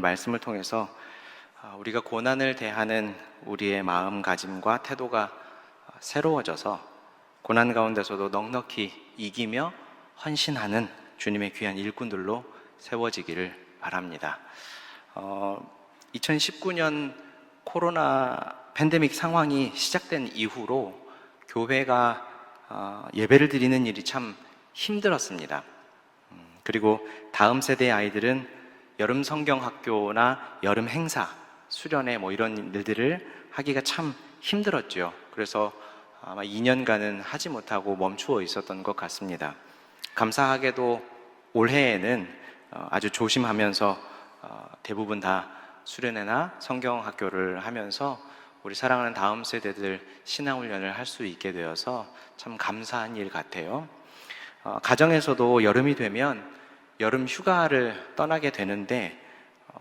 말씀을 통해서 우리가 고난을 대하는 우리의 마음가짐과 태도가 새로워져서 고난 가운데서도 넉넉히 이기며 헌신하는 주님의 귀한 일꾼들로 세워지기를 바랍니다. 2019년 코로나 팬데믹 상황이 시작된 이후로 교회가 예배를 드리는 일이 참 힘들었습니다. 그리고 다음 세대의 아이들은 여름 성경학교나 여름 행사, 수련회 이런 일들을 하기가 참 힘들었죠. 그래서 아마 2년간은 하지 못하고 멈추어 있었던 것 같습니다. 감사하게도 올해에는 아주 조심하면서 대부분 다 수련회나 성경학교를 하면서 우리 사랑하는 다음 세대들 신앙훈련을 할 수 있게 되어서 참 감사한 일 같아요. 가정에서도 여름이 되면 여름 휴가를 떠나게 되는데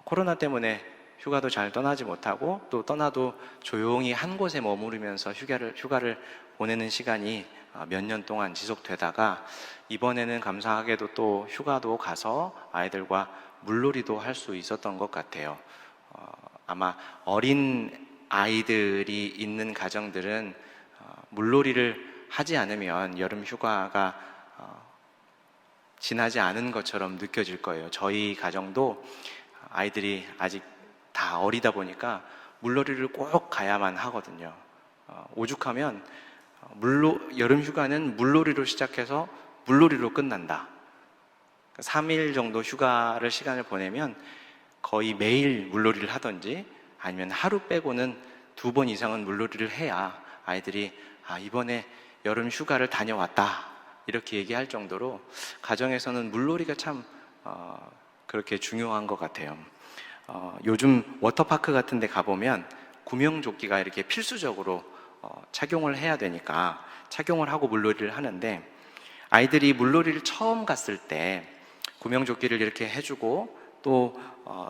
코로나 때문에 휴가도 잘 떠나지 못하고 또 떠나도 조용히 한 곳에 머무르면서 휴가를 보내는 시간이 몇 년 동안 지속되다가 이번에는 감사하게도 또 휴가도 가서 아이들과 물놀이도 할 수 있었던 것 같아요. 아마 어린 아이들이 있는 가정들은 물놀이를 하지 않으면 여름 휴가가 지나지 않은 것처럼 느껴질 거예요. 저희 가정도 아이들이 아직 다 어리다 보니까 물놀이를 꼭 가야만 하거든요. 오죽하면 여름 휴가는 물놀이로 시작해서 물놀이로 끝난다. 3일 정도 시간을 보내면 거의 매일 물놀이를 하든지 아니면 하루 빼고는 2번 이상은 물놀이를 해야 아이들이 이번에 여름 휴가를 다녀왔다 이렇게 얘기할 정도로 가정에서는 물놀이가 참 그렇게 중요한 것 같아요. 요즘 워터파크 같은 데 가보면 구명조끼가 이렇게 필수적으로 착용을 해야 되니까 착용을 하고 물놀이를 하는데 아이들이 물놀이를 처음 갔을 때 구명조끼를 이렇게 해주고 또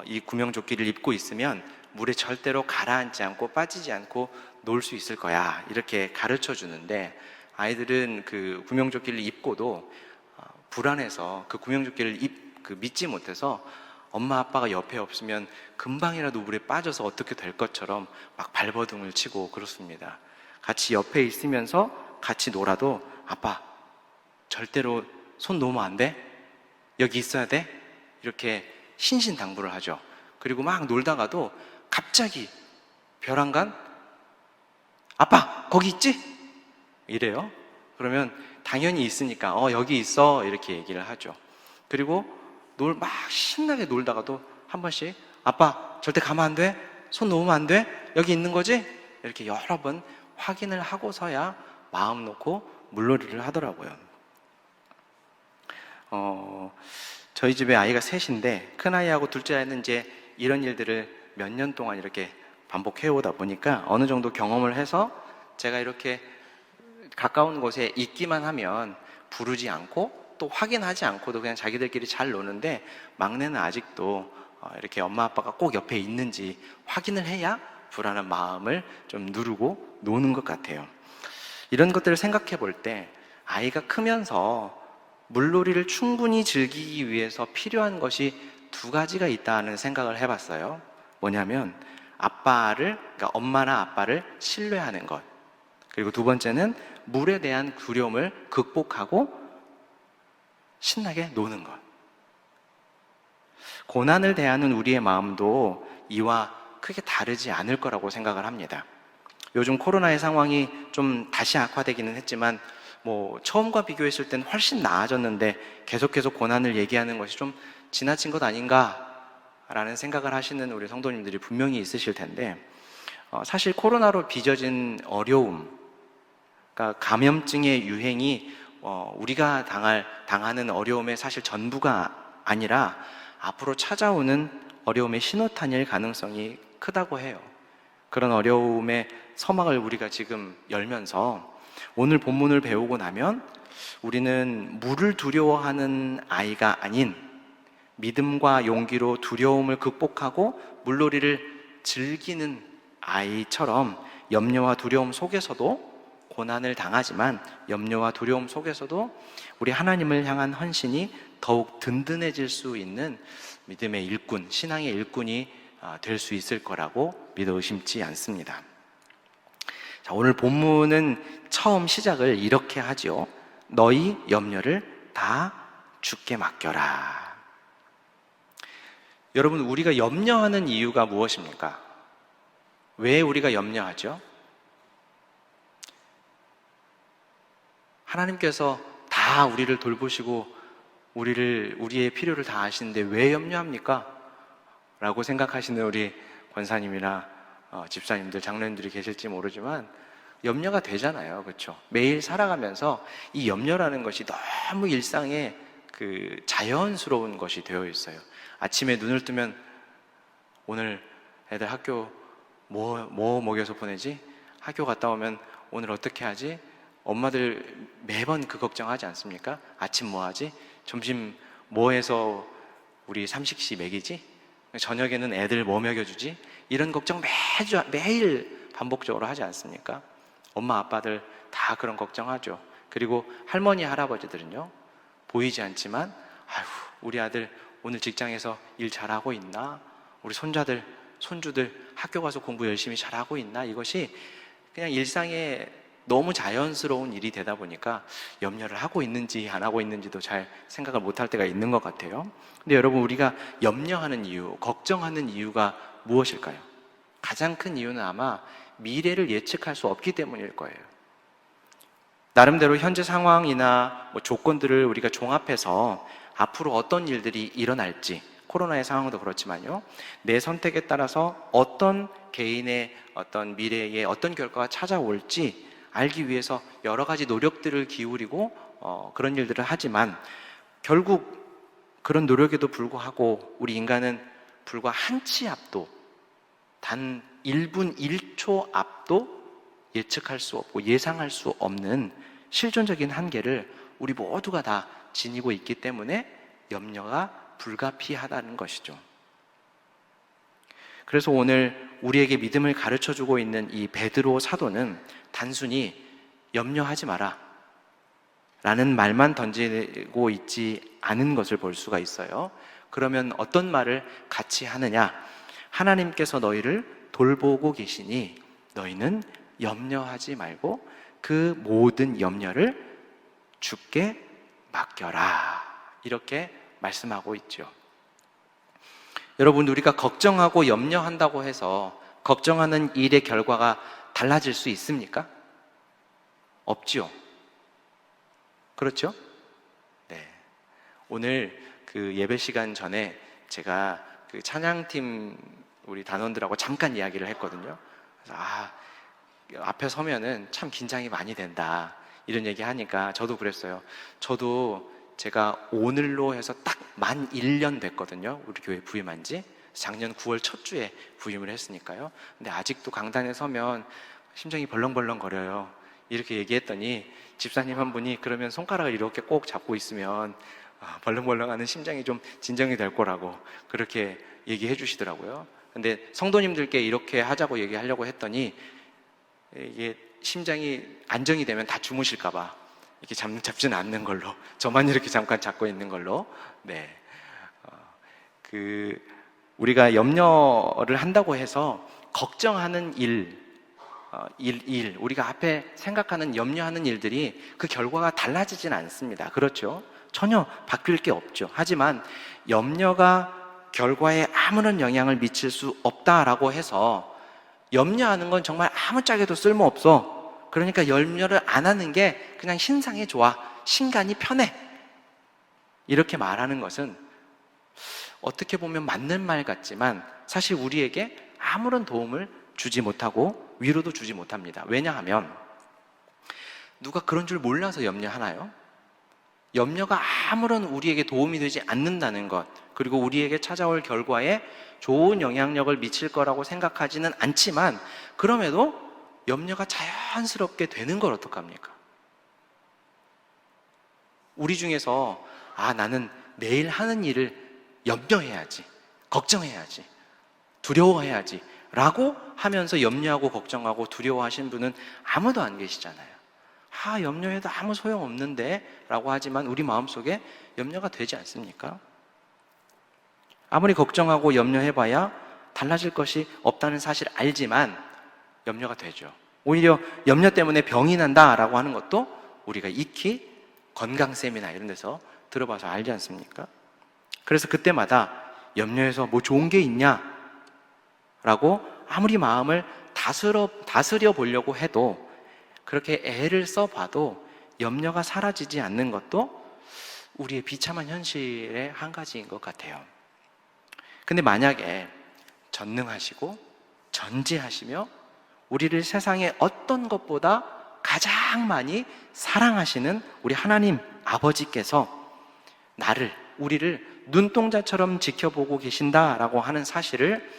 이 구명조끼를 입고 있으면 물에 절대로 가라앉지 않고 빠지지 않고 놀 수 있을 거야 이렇게 가르쳐 주는데 아이들은 그 구명조끼를 입고도 불안해서 그 구명조끼를 믿지 못해서 엄마 아빠가 옆에 없으면 금방이라도 물에 빠져서 어떻게 될 것처럼 막 발버둥을 치고 그렇습니다. 같이 옆에 있으면서 같이 놀아도 아빠 절대로 손 놓으면 안 돼? 여기 있어야 돼? 이렇게 신신당부를 하죠. 그리고 막 놀다가도 갑자기 벼랑간 아빠 거기 있지? 이래요. 그러면 당연히 있으니까 여기 있어 이렇게 얘기를 하죠. 그리고 막 신나게 놀다가도 한 번씩 아빠 절대 가면 안 돼? 손 놓으면 안 돼? 여기 있는 거지? 이렇게 여러 번 확인을 하고서야 마음 놓고 물놀이를 하더라고요. 저희 집에 아이가 셋인데 큰아이하고 둘째아이는 이제 이런 일들을 몇 년 동안 이렇게 반복해 오다 보니까 어느 정도 경험을 해서 제가 이렇게 가까운 곳에 있기만 하면 부르지 않고 또 확인하지 않고도 그냥 자기들끼리 잘 노는데 막내는 아직도 이렇게 엄마 아빠가 꼭 옆에 있는지 확인을 해야 불안한 마음을 좀 누르고 노는 것 같아요. 이런 것들을 생각해 볼 때 아이가 크면서 물놀이를 충분히 즐기기 위해서 필요한 것이 2가지가 있다는 생각을 해봤어요. 뭐냐면 그러니까 엄마나 아빠를 신뢰하는 것, 그리고 2번째는 물에 대한 두려움을 극복하고 신나게 노는 것. 고난을 대하는 우리의 마음도 이와 크게 다르지 않을 거라고 생각을 합니다. 요즘 코로나의 상황이 좀 다시 악화되기는 했지만 처음과 비교했을 땐 훨씬 나아졌는데 계속해서 고난을 얘기하는 것이 좀 지나친 것 아닌가 라는 생각을 하시는 우리 성도님들이 분명히 있으실 텐데 사실 코로나로 빚어진 어려움, 그러니까 감염증의 유행이 우리가 당하는 어려움의 사실 전부가 아니라 앞으로 찾아오는 어려움의 신호탄일 가능성이 크다고 해요. 그런 어려움의 서막을 우리가 지금 열면서 오늘 본문을 배우고 나면 우리는 물을 두려워하는 아이가 아닌 믿음과 용기로 두려움을 극복하고 물놀이를 즐기는 아이처럼 염려와 두려움 속에서도 고난을 당하지만 염려와 두려움 속에서도 우리 하나님을 향한 헌신이 더욱 든든해질 수 있는 믿음의 일꾼, 신앙의 일꾼이 될 수 있을 거라고 믿어 의심치 않습니다. 자, 오늘 본문은 처음 시작을 이렇게 하죠. 너희 염려를 다 주께 맡겨라. 여러분, 우리가 염려하는 이유가 무엇입니까? 왜 우리가 염려하죠? 하나님께서 다 우리를 돌보시고 우리의 필요를 다 아시는데 왜 염려합니까? 라고 생각하시는 우리 권사님이나 집사님들, 장로님들이 계실지 모르지만 염려가 되잖아요. 그렇죠? 매일 살아가면서 이 염려라는 것이 너무 일상에 자연스러운 것이 되어 있어요. 아침에 눈을 뜨면 오늘 애들 학교 뭐 먹여서 보내지? 학교 갔다 오면 오늘 어떻게 하지? 엄마들 매번 그 걱정하지 않습니까? 아침 뭐 하지? 점심 뭐 해서 우리 삼식시 먹이지? 저녁에는 애들 뭐 먹여주지? 이런 걱정 매일 반복적으로 하지 않습니까? 엄마 아빠들 다 그런 걱정하죠. 그리고 할머니 할아버지들은요, 보이지 않지만 아휴, 우리 아들 오늘 직장에서 일 잘하고 있나? 우리 손주들 학교 가서 공부 열심히 잘하고 있나? 이것이 그냥 일상에 너무 자연스러운 일이 되다 보니까 염려를 하고 있는지 안 하고 있는지도 잘 생각을 못할 때가 있는 것 같아요. 근데 여러분, 우리가 염려하는 이유, 걱정하는 이유가 무엇일까요? 가장 큰 이유는 아마 미래를 예측할 수 없기 때문일 거예요. 나름대로 현재 상황이나 조건들을 우리가 종합해서 앞으로 어떤 일들이 일어날지, 코로나의 상황도 그렇지만요, 내 선택에 따라서 어떤 개인의 어떤 미래에 어떤 결과가 찾아올지 알기 위해서 여러 가지 노력들을 기울이고 그런 일들을 하지만 결국 그런 노력에도 불구하고 우리 인간은 불과 한 치 앞도, 단 1분 1초 앞도 예측할 수 없고 예상할 수 없는 실존적인 한계를 우리 모두가 다 지니고 있기 때문에 염려가 불가피하다는 것이죠. 그래서 오늘 우리에게 믿음을 가르쳐주고 있는 이 베드로 사도는 단순히 염려하지 마라 라는 말만 던지고 있지 않은 것을 볼 수가 있어요. 그러면 어떤 말을 같이 하느냐? 하나님께서 너희를 돌보고 계시니 너희는 염려하지 말고 그 모든 염려를 주께 맡겨라, 이렇게 말씀하고 있죠. 여러분, 우리가 걱정하고 염려한다고 해서 걱정하는 일의 결과가 달라질 수 있습니까? 없지요. 그렇죠? 네. 오늘 그 예배 시간 전에 제가 그 찬양팀 우리 단원들하고 잠깐 이야기를 했거든요. 그래서 앞에 서면은 참 긴장이 많이 된다, 이런 얘기 하니까 저도 그랬어요. 저도 제가 오늘로 해서 딱 만 1년 됐거든요. 우리 교회 부임한 지. 작년 9월 첫 주에 부임을 했으니까요. 근데 아직도 강단에 서면 심장이 벌렁벌렁 거려요. 이렇게 얘기했더니 집사님 한 분이 그러면 손가락을 이렇게 꼭 잡고 있으면 벌렁벌렁하는 심장이 좀 진정이 될 거라고 그렇게 얘기해 주시더라고요. 근데 성도님들께 이렇게 하자고 얘기하려고 했더니 이게 심장이 안정이 되면 다 주무실까 봐 이렇게 잡지는 않는 걸로, 저만 이렇게 잠깐 잡고 있는 걸로. 네. 우리가 염려를 한다고 해서 걱정하는 우리가 앞에 생각하는 염려하는 일들이 그 결과가 달라지진 않습니다. 그렇죠? 전혀 바뀔 게 없죠. 하지만 염려가 결과에 아무런 영향을 미칠 수 없다라고 해서 염려하는 건 정말 아무짝에도 쓸모없어, 그러니까 염려를 안 하는 게 그냥 신상이 좋아, 신간이 편해, 이렇게 말하는 것은 어떻게 보면 맞는 말 같지만 사실 우리에게 아무런 도움을 주지 못하고 위로도 주지 못합니다. 왜냐하면 누가 그런 줄 몰라서 염려하나요? 염려가 아무런 우리에게 도움이 되지 않는다는 것, 그리고 우리에게 찾아올 결과에 좋은 영향력을 미칠 거라고 생각하지는 않지만 그럼에도 염려가 자연스럽게 되는 걸 어떡합니까? 우리 중에서 나는 내일 하는 일을 염려해야지, 걱정해야지, 두려워해야지 라고 하면서 염려하고 걱정하고 두려워하신 분은 아무도 안 계시잖아요. 염려해도 아무 소용없는데 라고 하지만 우리 마음속에 염려가 되지 않습니까? 아무리 걱정하고 염려해봐야 달라질 것이 없다는 사실을 알지만 염려가 되죠. 오히려 염려 때문에 병이 난다라고 하는 것도 우리가 익히 건강쌤이나 이런 데서 들어봐서 알지 않습니까? 그래서 그때마다 염려해서 뭐 좋은 게 있냐? 라고 아무리 마음을 다스려 보려고 해도 그렇게 애를 써봐도 염려가 사라지지 않는 것도 우리의 비참한 현실의 한 가지인 것 같아요. 근데 만약에 전능하시고 전지하시며 우리를 세상의 어떤 것보다 가장 많이 사랑하시는 우리 하나님 아버지께서 우리를 눈동자처럼 지켜보고 계신다라고 하는 사실을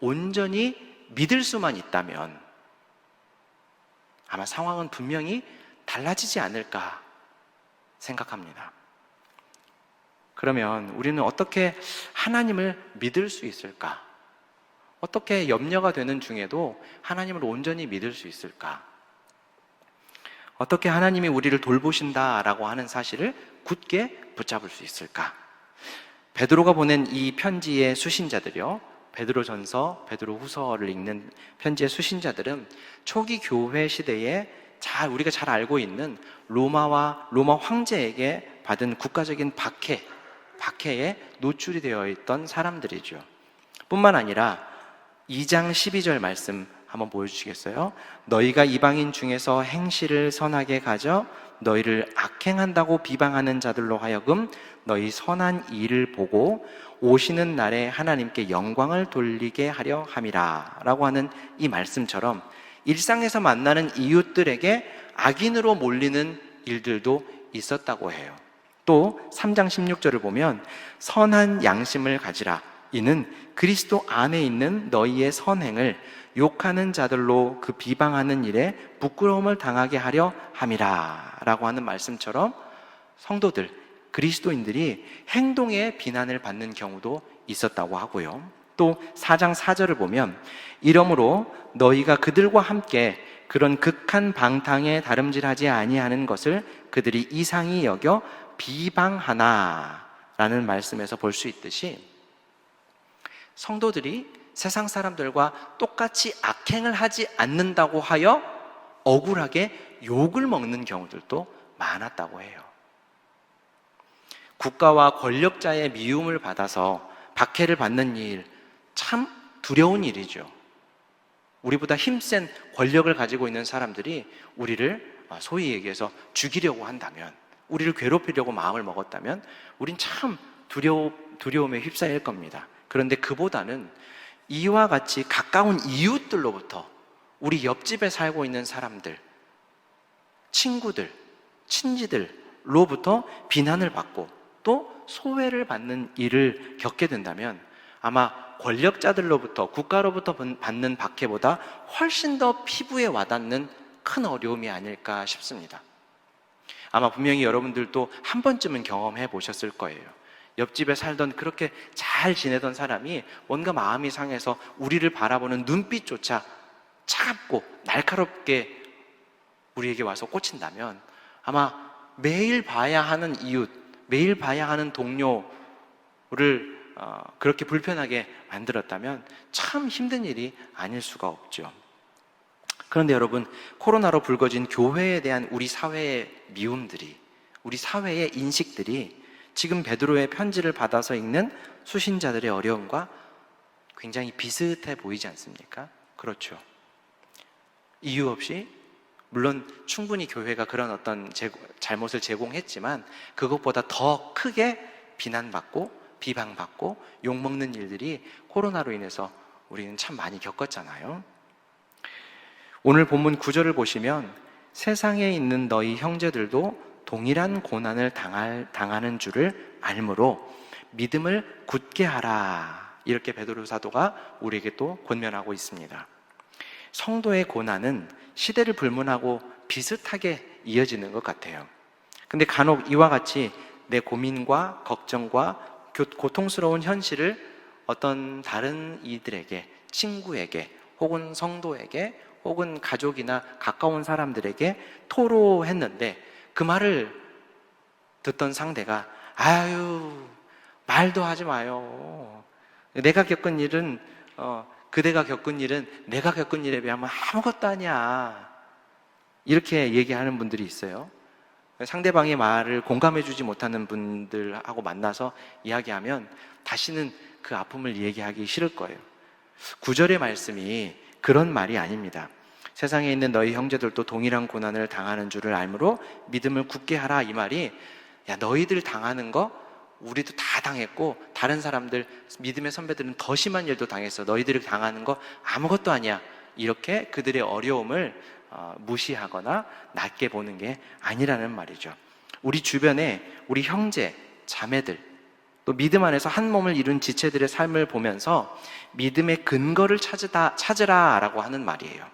온전히 믿을 수만 있다면 아마 상황은 분명히 달라지지 않을까 생각합니다. 그러면 우리는 어떻게 하나님을 믿을 수 있을까? 어떻게 염려가 되는 중에도 하나님을 온전히 믿을 수 있을까? 어떻게 하나님이 우리를 돌보신다라고 하는 사실을 굳게 붙잡을 수 있을까? 베드로가 보낸 이 편지의 수신자들이요, 베드로전서, 베드로후서를 읽는 편지의 수신자들은 초기 교회 시대에 우리가 잘 알고 있는 로마 황제에게 받은 국가적인 박해에 노출이 되어 있던 사람들이죠. 뿐만 아니라 2장 12절 말씀 한번 보여주시겠어요? 너희가 이방인 중에서 행실을 선하게 가져 너희를 악행한다고 비방하는 자들로 하여금 너희 선한 일을 보고 오시는 날에 하나님께 영광을 돌리게 하려 함이라 라고 하는 이 말씀처럼 일상에서 만나는 이웃들에게 악인으로 몰리는 일들도 있었다고 해요. 또 3장 16절을 보면 선한 양심을 가지라, 이는 그리스도 안에 있는 너희의 선행을 욕하는 자들로 그 비방하는 일에 부끄러움을 당하게 하려 함이라 라고 하는 말씀처럼 성도들, 그리스도인들이 행동에 비난을 받는 경우도 있었다고 하고요. 또 4장 4절을 보면 이러므로 너희가 그들과 함께 그런 극한 방탕에 다름질하지 아니하는 것을 그들이 이상히 여겨 비방하나 라는 말씀에서 볼 수 있듯이 성도들이 세상 사람들과 똑같이 악행을 하지 않는다고 하여 억울하게 욕을 먹는 경우들도 많았다고 해요. 국가와 권력자의 미움을 받아서 박해를 받는 일, 참 두려운 일이죠. 우리보다 힘센 권력을 가지고 있는 사람들이 우리를 소위 얘기해서 죽이려고 한다면, 우리를 괴롭히려고 마음을 먹었다면 우린 참 두려움에 휩싸일 겁니다. 그런데 그보다는 이와 같이 가까운 이웃들로부터, 우리 옆집에 살고 있는 사람들, 친구들, 친지들로부터 비난을 받고 또 소외를 받는 일을 겪게 된다면 아마 권력자들로부터, 국가로부터 받는 박해보다 훨씬 더 피부에 와닿는 큰 어려움이 아닐까 싶습니다. 아마 분명히 여러분들도 한 번쯤은 경험해 보셨을 거예요. 옆집에 살던 그렇게 잘 지내던 사람이 뭔가 마음이 상해서 우리를 바라보는 눈빛조차 차갑고 날카롭게 우리에게 와서 꽂힌다면 아마 매일 봐야 하는 이웃, 매일 봐야 하는 동료를 그렇게 불편하게 만들었다면 참 힘든 일이 아닐 수가 없죠. 그런데 여러분, 코로나로 불거진 교회에 대한 우리 사회의 미움들이, 우리 사회의 인식들이 지금 베드로의 편지를 받아서 읽는 수신자들의 어려움과 굉장히 비슷해 보이지 않습니까? 그렇죠. 이유 없이, 물론 충분히 교회가 그런 어떤 잘못을 제공했지만 그것보다 더 크게 비난받고 비방받고 욕먹는 일들이 코로나로 인해서 우리는 참 많이 겪었잖아요. 오늘 본문 9절을 보시면 세상에 있는 너희 형제들도 동일한 고난을 당하는 줄을 알므로 믿음을 굳게 하라, 이렇게 베드로 사도가 우리에게 또 권면하고 있습니다. 성도의 고난은 시대를 불문하고 비슷하게 이어지는 것 같아요. 근데 간혹 이와 같이 내 고민과 걱정과 고통스러운 현실을 어떤 다른 이들에게, 친구에게 혹은 성도에게 혹은 가족이나 가까운 사람들에게 토로했는데 그 말을 듣던 상대가 아유, 말도 하지 마요. 내가 겪은 일은 그대가 겪은 일은 내가 겪은 일에 비하면 아무것도 아니야. 이렇게 얘기하는 분들이 있어요. 상대방의 말을 공감해주지 못하는 분들하고 만나서 이야기하면 다시는 그 아픔을 얘기하기 싫을 거예요. 9절의 말씀이 그런 말이 아닙니다. 세상에 있는 너희 형제들도 동일한 고난을 당하는 줄을 알므로 믿음을 굳게 하라. 이 말이 야, 너희들 당하는 거 우리도 다 당했고 다른 사람들 믿음의 선배들은 더 심한 일도 당했어. 너희들이 당하는 거 아무것도 아니야. 이렇게 그들의 어려움을 무시하거나 낮게 보는 게 아니라는 말이죠. 우리 주변에 우리 형제, 자매들, 또 믿음 안에서 한 몸을 이룬 지체들의 삶을 보면서 믿음의 근거를 찾으라라고 하는 말이에요.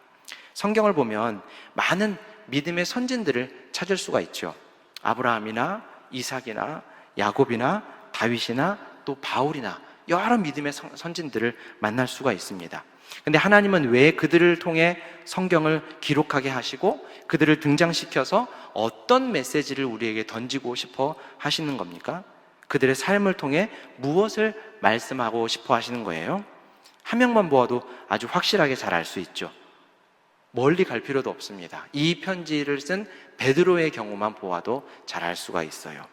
성경을 보면 많은 믿음의 선진들을 찾을 수가 있죠. 아브라함이나 이삭이나 야곱이나 다윗이나 또 바울이나 여러 믿음의 선진들을 만날 수가 있습니다. 근데 하나님은 왜 그들을 통해 성경을 기록하게 하시고 그들을 등장시켜서 어떤 메시지를 우리에게 던지고 싶어 하시는 겁니까? 그들의 삶을 통해 무엇을 말씀하고 싶어 하시는 거예요? 한 명만 보아도 아주 확실하게 잘 알 수 있죠. 멀리 갈 필요도 없습니다. 이 편지를 쓴 베드로의 경우만 보아도 잘 알 수가 있어요.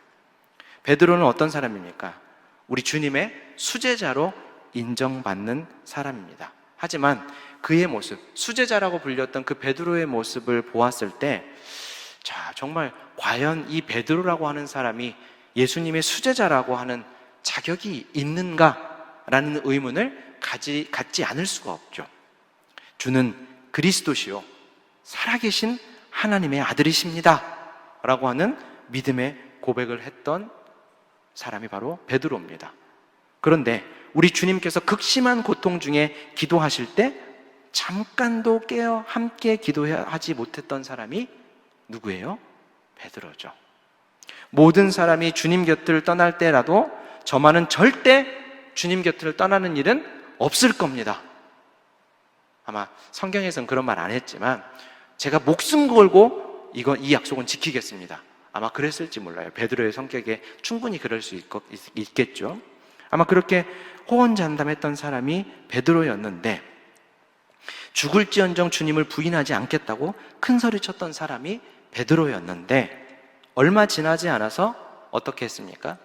베드로는 어떤 사람입니까? 우리 주님의 수제자로 인정받는 사람입니다. 하지만 그의 모습, 수제자라고 불렸던 그 베드로의 모습을 보았을 때, 자, 정말 과연 이 베드로라고 하는 사람이 예수님의 수제자라고 하는 자격이 있는가라는 의문을 갖지 않을 수가 없죠. 주는 그리스도시요 살아계신 하나님의 아들이십니다 라고 하는 믿음의 고백을 했던 사람이 바로 베드로입니다. 그런데 우리 주님께서 극심한 고통 중에 기도하실 때 잠깐도 깨어 함께 기도하지 못했던 사람이 누구예요? 베드로죠. 모든 사람이 주님 곁을 떠날 때라도 저만은 절대 주님 곁을 떠나는 일은 없을 겁니다. 아마 성경에서는 그런 말 안 했지만 제가 목숨 걸고 이 약속은 지키겠습니다. 아마 그랬을지 몰라요. 베드로의 성격에 충분히 그럴 수 있겠죠. 아마 그렇게 호언장담했던 사람이 베드로였는데 죽을지언정 주님을 부인하지 않겠다고 큰 소리 쳤던 사람이 베드로였는데 얼마 지나지 않아서 어떻게 했습니까?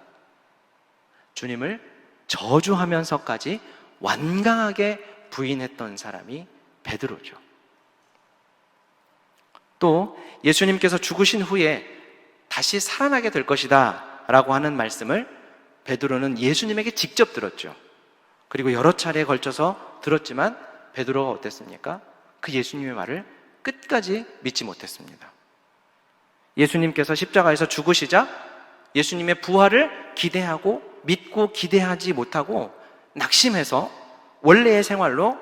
주님을 저주하면서까지 완강하게 부인했던 사람이 베드로죠. 또 예수님께서 죽으신 후에 다시 살아나게 될 것이다 라고 하는 말씀을 베드로는 예수님에게 직접 들었죠. 그리고 여러 차례에 걸쳐서 들었지만 베드로가 어땠습니까? 그 예수님의 말을 끝까지 믿지 못했습니다. 예수님께서 십자가에서 죽으시자 예수님의 부활을 기대하고 믿고 기대하지 못하고 낙심해서 원래의 생활로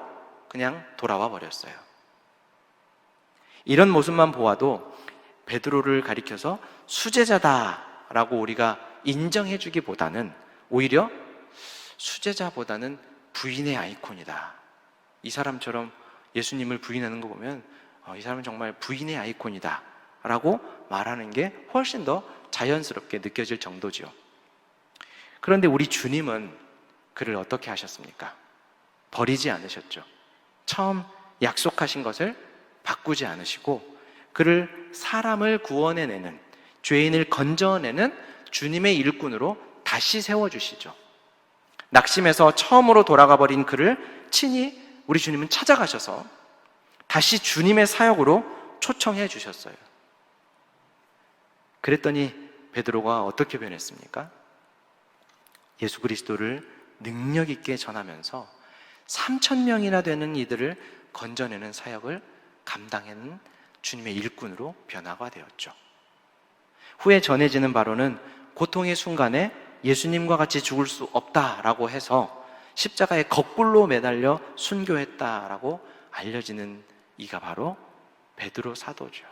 그냥 돌아와 버렸어요. 이런 모습만 보아도 베드로를 가리켜서 수제자다라고 우리가 인정해주기보다는 오히려 수제자보다는 부인의 아이콘이다. 이 사람처럼 예수님을 부인하는 거 보면 이 사람은 정말 부인의 아이콘이다 라고 말하는 게 훨씬 더 자연스럽게 느껴질 정도죠. 그런데 우리 주님은 그를 어떻게 하셨습니까? 버리지 않으셨죠. 처음 약속하신 것을 바꾸지 않으시고 그를 사람을 구원해내는, 죄인을 건져내는 주님의 일꾼으로 다시 세워주시죠. 낙심해서 처음으로 돌아가 버린 그를 친히 우리 주님은 찾아가셔서 다시 주님의 사역으로 초청해 주셨어요. 그랬더니 베드로가 어떻게 변했습니까? 예수 그리스도를 능력 있게 전하면서 3,000명이나 되는 이들을 건져내는 사역을 감당하는 주님의 일꾼으로 변화가 되었죠. 후에 전해지는 바로는 고통의 순간에 예수님과 같이 죽을 수 없다라고 해서 십자가에 거꾸로 매달려 순교했다라고 알려지는 이가 바로 베드로 사도죠.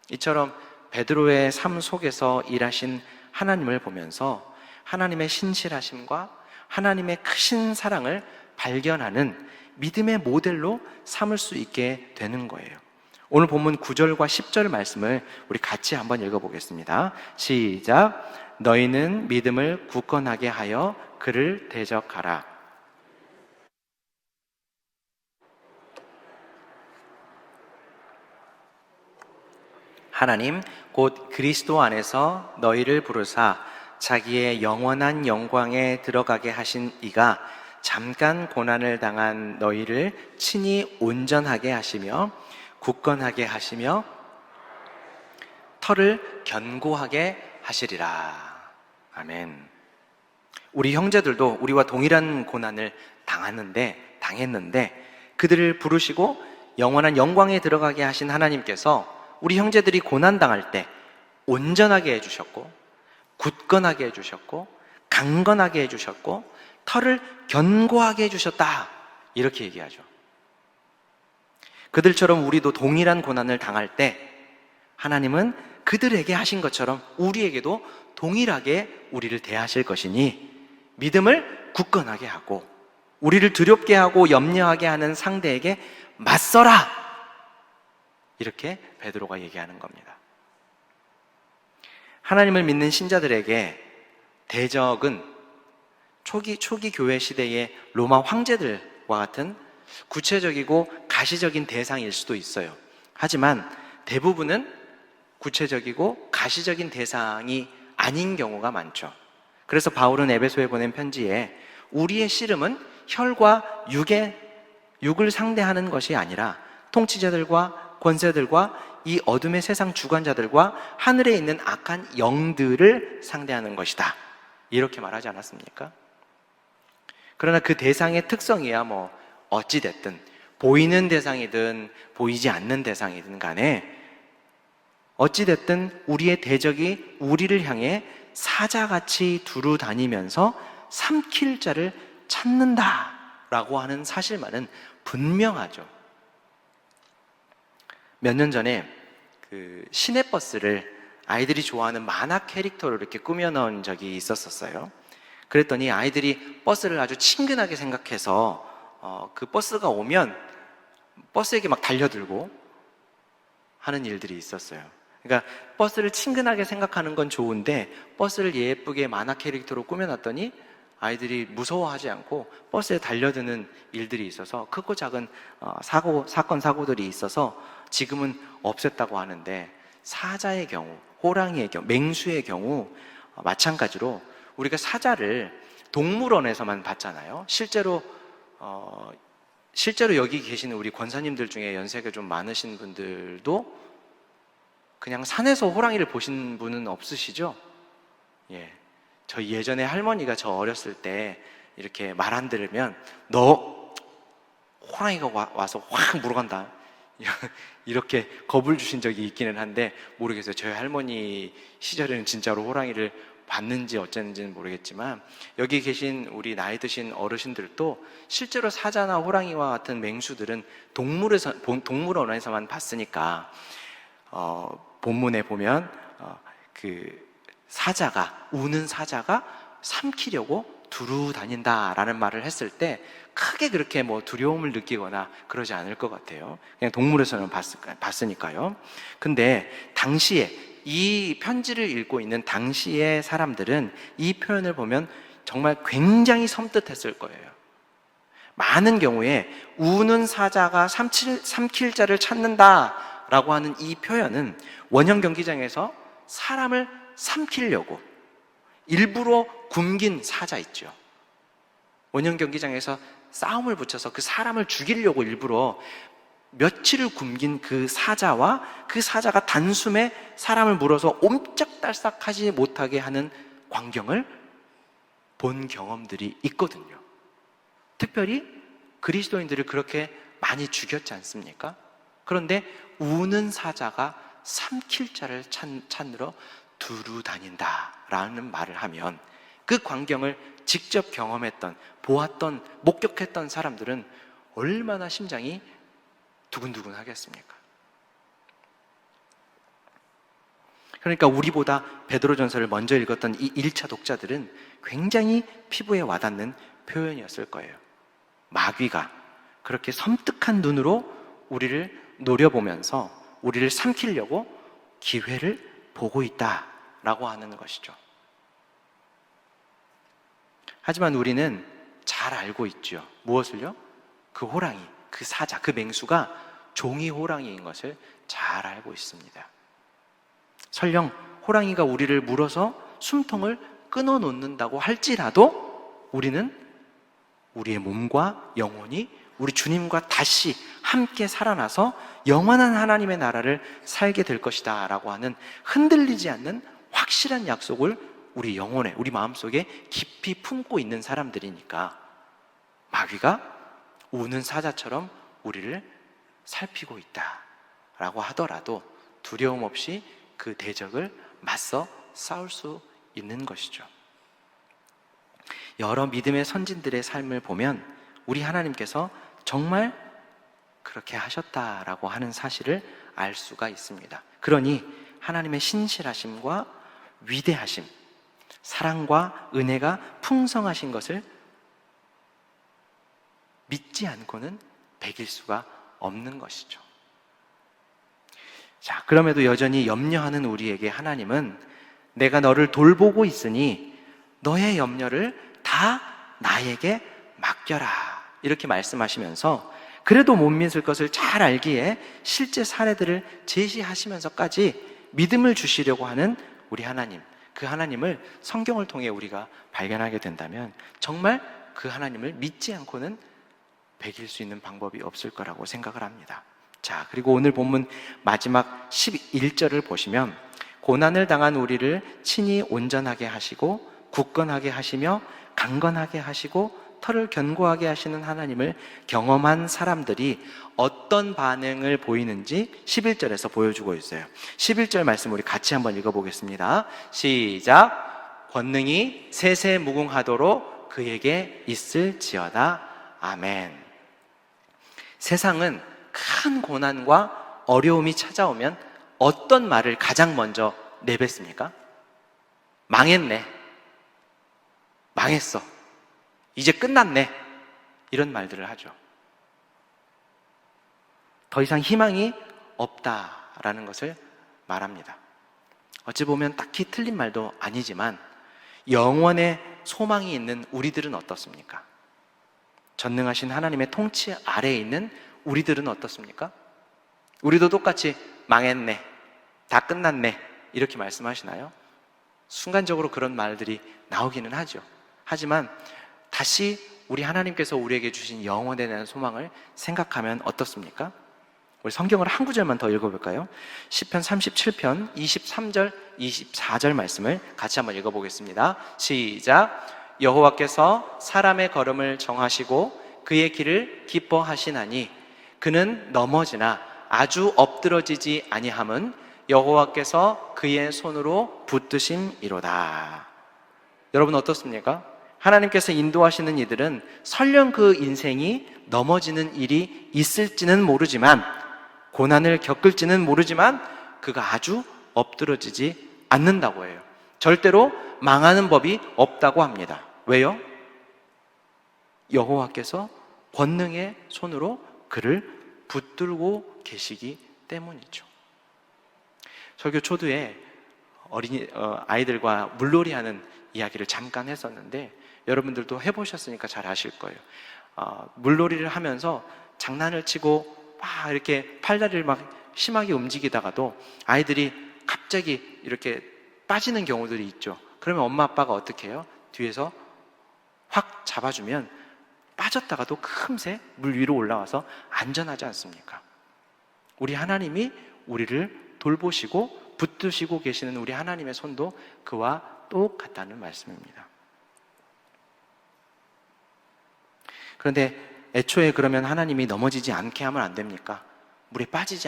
이처럼 베드로의 삶 속에서 일하신 하나님을 보면서 하나님의 신실하심과 하나님의 크신 사랑을 발견하는 믿음의 모델로 삼을 수 있게 되는 거예요. 오늘 본문 9절과 10절 말씀을 우리 같이 한번 읽어보겠습니다. 시작. 너희는 믿음을 굳건하게 하여 그를 대적하라. 하나님 곧 그리스도 안에서 너희를 부르사 자기의 영원한 영광에 들어가게 하신 이가 잠깐 고난을 당한 너희를 친히 온전하게 하시며 굳건하게 하시며 털을 견고하게 하시리라. 아멘. 우리 형제들도 우리와 동일한 고난을 당했는데 그들을 부르시고 영원한 영광에 들어가게 하신 하나님께서 우리 형제들이 고난당할 때 온전하게 해주셨고 굳건하게 해주셨고 강건하게 해주셨고 털을 견고하게 해주셨다, 이렇게 얘기하죠. 그들처럼 우리도 동일한 고난을 당할 때 하나님은 그들에게 하신 것처럼 우리에게도 동일하게 우리를 대하실 것이니 믿음을 굳건하게 하고 우리를 두렵게 하고 염려하게 하는 상대에게 맞서라, 이렇게 베드로가 얘기하는 겁니다. 하나님을 믿는 신자들에게 대적은 초기 교회 시대의 로마 황제들과 같은 구체적이고 가시적인 대상일 수도 있어요. 하지만 대부분은 구체적이고 가시적인 대상이 아닌 경우가 많죠. 그래서 바울은 에베소에 보낸 편지에 우리의 씨름은 혈과 육을 상대하는 것이 아니라 통치자들과 권세들과 이 어둠의 세상 주관자들과 하늘에 있는 악한 영들을 상대하는 것이다, 이렇게 말하지 않았습니까? 그러나 그 대상의 특성이야 어찌됐든 보이는 대상이든 보이지 않는 대상이든 간에 어찌됐든 우리의 대적이 우리를 향해 사자같이 두루 다니면서 삼킬 자를 찾는다라고 하는 사실만은 분명하죠. 몇 년 전에 그 시내버스를 아이들이 좋아하는 만화 캐릭터로 이렇게 꾸며 넣은 적이 있었어요. 그랬더니 아이들이 버스를 아주 친근하게 생각해서 그 버스가 오면 버스에게 막 달려들고 하는 일들이 있었어요. 그러니까 버스를 친근하게 생각하는 건 좋은데 버스를 예쁘게 만화 캐릭터로 꾸며놨더니 아이들이 무서워하지 않고 버스에 달려드는 일들이 있어서 크고 작은 사건들이 있어서 지금은 없앴다고 하는데, 사자의 경우, 호랑이의 경우, 맹수의 경우 마찬가지로 우리가 사자를 동물원에서만 봤잖아요. 실제로 여기 계시는 우리 권사님들 중에 연세가 좀 많으신 분들도 그냥 산에서 호랑이를 보신 분은 없으시죠? 예. 저희 예전에 할머니가 저 어렸을 때 이렇게 말 안 들으면 너 호랑이가 와서 확 물어간다, 이렇게 겁을 주신 적이 있기는 한데 모르겠어요. 저희 할머니 시절에는 진짜로 호랑이를 봤는지 어쨌는지는 모르겠지만 여기 계신 우리 나이 드신 어르신들도 실제로 사자나 호랑이와 같은 맹수들은 동물원에서만 봤으니까 본문에 보면 우는 사자가 삼키려고 두루 다닌다라는 말을 했을 때 크게 그렇게 두려움을 느끼거나 그러지 않을 것 같아요. 그냥 동물에서는 봤으니까요. 근데 당시에 이 편지를 읽고 있는 당시의 사람들은 이 표현을 보면 정말 굉장히 섬뜩했을 거예요. 많은 경우에 우는 사자가 삼킬 자를 찾는다라고 하는 이 표현은 원형 경기장에서 사람을 삼키려고 일부러 굶긴 사자 있죠. 원형 경기장에서 싸움을 붙여서 그 사람을 죽이려고 일부러 며칠을 굶긴 그 사자와 그 사자가 단숨에 사람을 물어서 옴짝달싹하지 못하게 하는 광경을 본 경험들이 있거든요. 특별히 그리스도인들을 그렇게 많이 죽였지 않습니까? 그런데 우는 사자가 삼킬 자를 찾으러 두루 다닌다라는 말을 하면 그 광경을 직접 경험했던, 보았던, 목격했던 사람들은 얼마나 심장이 두근두근 하겠습니까? 그러니까 우리보다 베드로전서를 먼저 읽었던 이 1차 독자들은 굉장히 피부에 와닿는 표현이었을 거예요. 마귀가 그렇게 섬뜩한 눈으로 우리를 노려보면서 우리를 삼키려고 기회를 보고 있다라고 하는 것이죠. 하지만 우리는 잘 알고 있죠. 무엇을요? 그 호랑이, 그 사자, 그 맹수가 종이 호랑이인 것을 잘 알고 있습니다. 설령 호랑이가 우리를 물어서 숨통을 끊어 놓는다고 할지라도 우리는 우리의 몸과 영혼이 우리 주님과 다시 함께 살아나서 영원한 하나님의 나라를 살게 될 것이다 라고 하는 흔들리지 않는 확실한 약속을 우리 영혼에, 우리 마음속에 깊이 품고 있는 사람들이니까 마귀가 우는 사자처럼 우리를 살피고 있다 라고 하더라도 두려움 없이 그 대적을 맞서 싸울 수 있는 것이죠. 여러 믿음의 선진들의 삶을 보면 우리 하나님께서 정말 그렇게 하셨다라고 하는 사실을 알 수가 있습니다. 그러니 하나님의 신실하심과 위대하심, 사랑과 은혜가 풍성하신 것을 믿지 않고는 배길 수가 없는 것이죠. 자, 그럼에도 여전히 염려하는 우리에게 하나님은 내가 너를 돌보고 있으니 너의 염려를 다 나에게 맡겨라 이렇게 말씀하시면서 그래도 못 믿을 것을 잘 알기에 실제 사례들을 제시하시면서까지 믿음을 주시려고 하는 우리 하나님, 그 하나님을 성경을 통해 우리가 발견하게 된다면 정말 그 하나님을 믿지 않고는 배길 수 있는 방법이 없을 거라고 생각을 합니다. 자, 그리고 오늘 본문 마지막 11절을 보시면 고난을 당한 우리를 친히 온전하게 하시고 굳건하게 하시며 강건하게 하시고 털을 견고하게 하시는 하나님을 경험한 사람들이 어떤 반응을 보이는지 11절에서 보여주고 있어요. 11절 말씀 우리 같이 한번 읽어보겠습니다. 시작. 권능이 세세무궁하도록 그에게 있을지어다. 아멘. 세상은 큰 고난과 어려움이 찾아오면 어떤 말을 가장 먼저 내뱉습니까? 망했네. 망했어. 이제 끝났네. 이런 말들을 하죠. 더 이상 희망이 없다라는 것을 말합니다. 어찌 보면 딱히 틀린 말도 아니지만 영원의 소망이 있는 우리들은 어떻습니까? 전능하신 하나님의 통치 아래에 있는 우리들은 어떻습니까? 우리도 똑같이 망했네, 다 끝났네 이렇게 말씀하시나요? 순간적으로 그런 말들이 나오기는 하죠. 하지만 다시 우리 하나님께서 우리에게 주신 영원에 대한 소망을 생각하면 어떻습니까? 우리 성경을 한 구절만 더 읽어볼까요? 시편 37편 23절 24절 말씀을 같이 한번 읽어보겠습니다. 시작. 여호와께서 사람의 걸음을 정하시고 그의 길을 기뻐하시나니 그는 넘어지나 아주 엎드러지지 아니함은 여호와께서 그의 손으로 붙드심이로다. 여러분 어떻습니까? 하나님께서 인도하시는 이들은 설령 그 인생이 넘어지는 일이 있을지는 모르지만, 고난을 겪을지는 모르지만 그가 아주 엎드러지지 않는다고 해요. 절대로 망하는 법이 없다고 합니다. 왜요? 여호와께서 권능의 손으로 그를 붙들고 계시기 때문이죠. 설교 초두에 아이들과 물놀이하는 이야기를 잠깐 했었는데 여러분들도 해보셨으니까 잘 아실 거예요. 물놀이를 하면서 장난을 치고 막 이렇게 팔다리를 막 심하게 움직이다가도 아이들이 갑자기 이렇게 빠지는 경우들이 있죠. 그러면 엄마 아빠가 어떻게 해요? 뒤에서 확 잡아주면 빠졌다가도 금세 물 위로 올라와서 안전하지 않습니까? 우리 하나님이 우리를 돌보시고 붙드시고 계시는 우리 하나님의 손도 그와 똑같다는 말씀입니다. 그런데 애초에 그러면 하나님이 넘어지지 않게 하면 안 됩니까? 물에 빠지지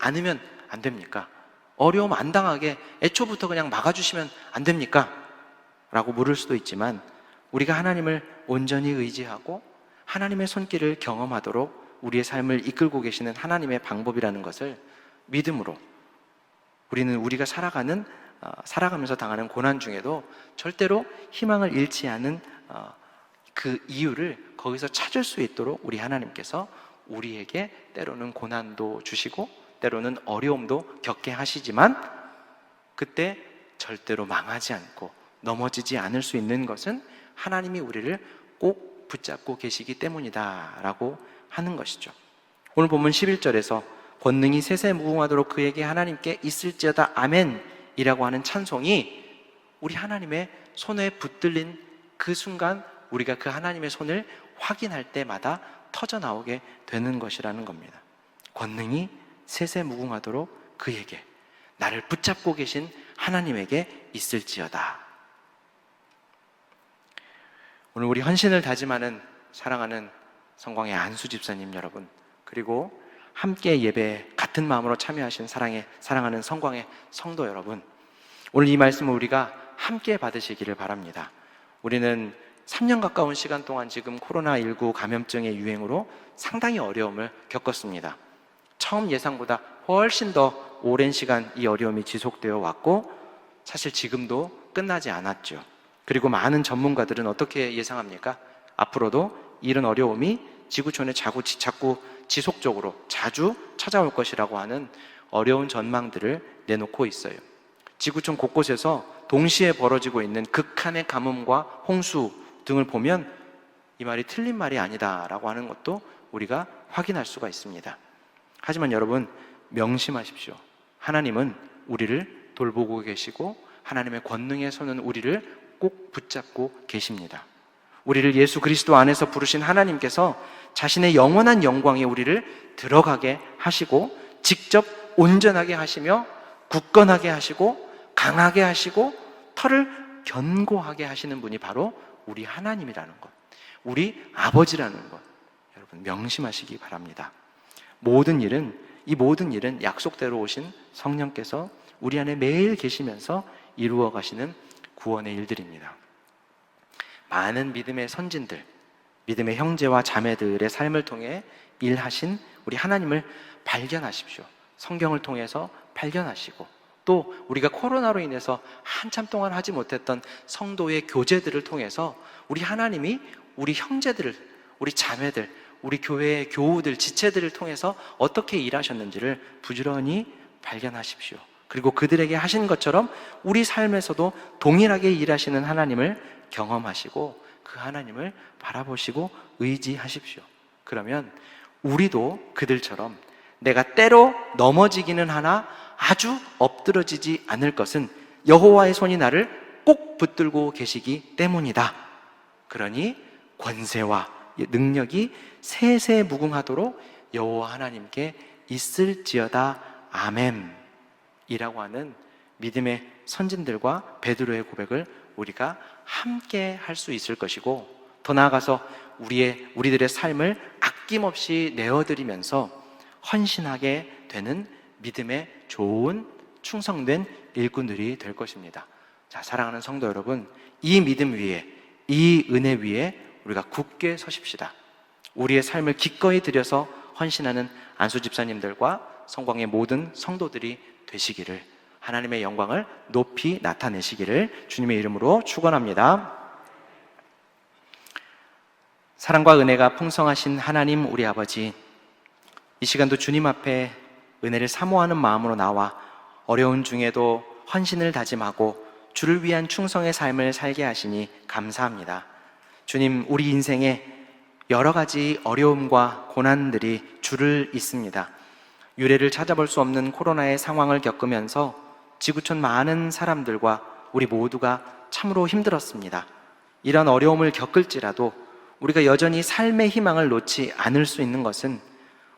않으면 안 됩니까? 어려움 안 당하게 애초부터 그냥 막아주시면 안 됩니까? 라고 물을 수도 있지만 우리가 하나님을 온전히 의지하고 하나님의 손길을 경험하도록 우리의 삶을 이끌고 계시는 하나님의 방법이라는 것을 믿음으로 우리는 우리가 살아가면서 당하는 고난 중에도 절대로 희망을 잃지 않은 그 이유를 거기서 찾을 수 있도록 우리 하나님께서 우리에게 때로는 고난도 주시고 때로는 어려움도 겪게 하시지만 그때 절대로 망하지 않고 넘어지지 않을 수 있는 것은 하나님이 우리를 꼭 붙잡고 계시기 때문이다 라고 하는 것이죠. 오늘 본문 11절에서 권능이 세세무궁하도록 그에게 하나님께 있을지어다 아멘 이라고 하는 찬송이 우리 하나님의 손에 붙들린 그 순간 우리가 그 하나님의 손을 확인할 때마다 터져 나오게 되는 것이라는 겁니다. 권능이 세세무궁하도록 그에게, 나를 붙잡고 계신 하나님에게 있을지어다. 오늘 우리 헌신을 다짐하는 사랑하는 성광의 안수 집사님 여러분, 그리고 함께 예배에 같은 마음으로 참여하신 사랑하는 성광의 성도 여러분, 오늘 이 말씀을 우리가 함께 받으시기를 바랍니다. 우리는 3년 가까운 시간 동안 지금 코로나19 감염증의 유행으로 상당히 어려움을 겪었습니다. 처음 예상보다 훨씬 더 오랜 시간 이 어려움이 지속되어 왔고 사실 지금도 끝나지 않았죠. 그리고 많은 전문가들은 어떻게 예상합니까? 앞으로도 이런 어려움이 지구촌에 자꾸 지속적으로 자주 찾아올 것이라고 하는 어려운 전망들을 내놓고 있어요. 지구촌 곳곳에서 동시에 벌어지고 있는 극한의 가뭄과 홍수 등을 보면 이 말이 틀린 말이 아니다라고 하는 것도 우리가 확인할 수가 있습니다. 하지만 여러분 명심하십시오. 하나님은 우리를 돌보고 계시고 하나님의 권능의 손은 우리를 꼭 붙잡고 계십니다. 우리를 예수 그리스도 안에서 부르신 하나님께서 자신의 영원한 영광에 우리를 들어가게 하시고 직접 온전하게 하시며 굳건하게 하시고 강하게 하시고 털을 견고하게 하시는 분이 바로 우리 하나님이라는 것, 우리 아버지라는 것, 여러분 명심하시기 바랍니다. 이 모든 일은 약속대로 오신 성령께서 우리 안에 매일 계시면서 이루어 가시는 구원의 일들입니다. 많은 믿음의 선진들, 믿음의 형제와 자매들의 삶을 통해 일하신 우리 하나님을 발견하십시오. 성경을 통해서 발견하시고 또 우리가 코로나로 인해서 한참 동안 하지 못했던 성도의 교제들을 통해서 우리 하나님이 우리 형제들을, 우리 자매들, 우리 교회의 교우들, 지체들을 통해서 어떻게 일하셨는지를 부지런히 발견하십시오. 그리고 그들에게 하신 것처럼 우리 삶에서도 동일하게 일하시는 하나님을 경험하시고 그 하나님을 바라보시고 의지하십시오. 그러면 우리도 그들처럼 내가 때로 넘어지기는 하나 아주 엎드러지지 않을 것은 여호와의 손이 나를 꼭 붙들고 계시기 때문이다. 그러니 권세와 능력이 세세무궁하도록 여호와 하나님께 있을지어다 아멘 이라고 하는 믿음의 선진들과 베드로의 고백을 우리가 함께 할 수 있을 것이고, 더 나아가서 우리들의 삶을 아낌없이 내어드리면서 헌신하게 되는 믿음의 좋은 충성된 일꾼들이 될 것입니다. 자, 사랑하는 성도 여러분, 이 믿음 위에, 이 은혜 위에 우리가 굳게 서십시다. 우리의 삶을 기꺼이 들여서 헌신하는 안수 집사님들과 성광의 모든 성도들이 되시기를, 하나님의 영광을 높이 나타내시기를 주님의 이름으로 축원합니다. 사랑과 은혜가 풍성하신 하나님 우리 아버지, 이 시간도 주님 앞에 은혜를 사모하는 마음으로 나와 어려운 중에도 헌신을 다짐하고 주를 위한 충성의 삶을 살게 하시니 감사합니다. 주님, 우리 인생에 여러 가지 어려움과 고난들이 줄을 잇습니다. 유례를 찾아볼 수 없는 코로나의 상황을 겪으면서 지구촌 많은 사람들과 우리 모두가 참으로 힘들었습니다. 이런 어려움을 겪을지라도 우리가 여전히 삶의 희망을 놓지 않을 수 있는 것은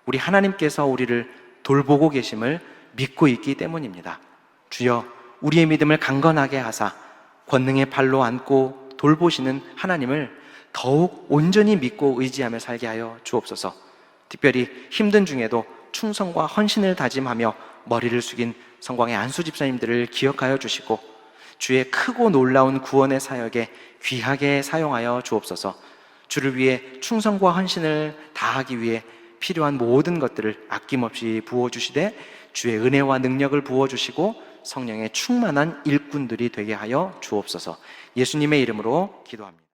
우리 하나님께서 우리를 돌보고 계심을 믿고 있기 때문입니다. 주여, 우리의 믿음을 강건하게 하사 권능의 발로 안고 돌보시는 하나님을 더욱 온전히 믿고 의지하며 살게 하여 주옵소서. 특별히 힘든 중에도 충성과 헌신을 다짐하며 머리를 숙인 성광의 안수 집사님들을 기억하여 주시고 주의 크고 놀라운 구원의 사역에 귀하게 사용하여 주옵소서. 주를 위해 충성과 헌신을 다하기 위해 필요한 모든 것들을 아낌없이 부어주시되 주의 은혜와 능력을 부어주시고 성령의 충만한 일꾼들이 되게 하여 주옵소서. 예수님의 이름으로 기도합니다.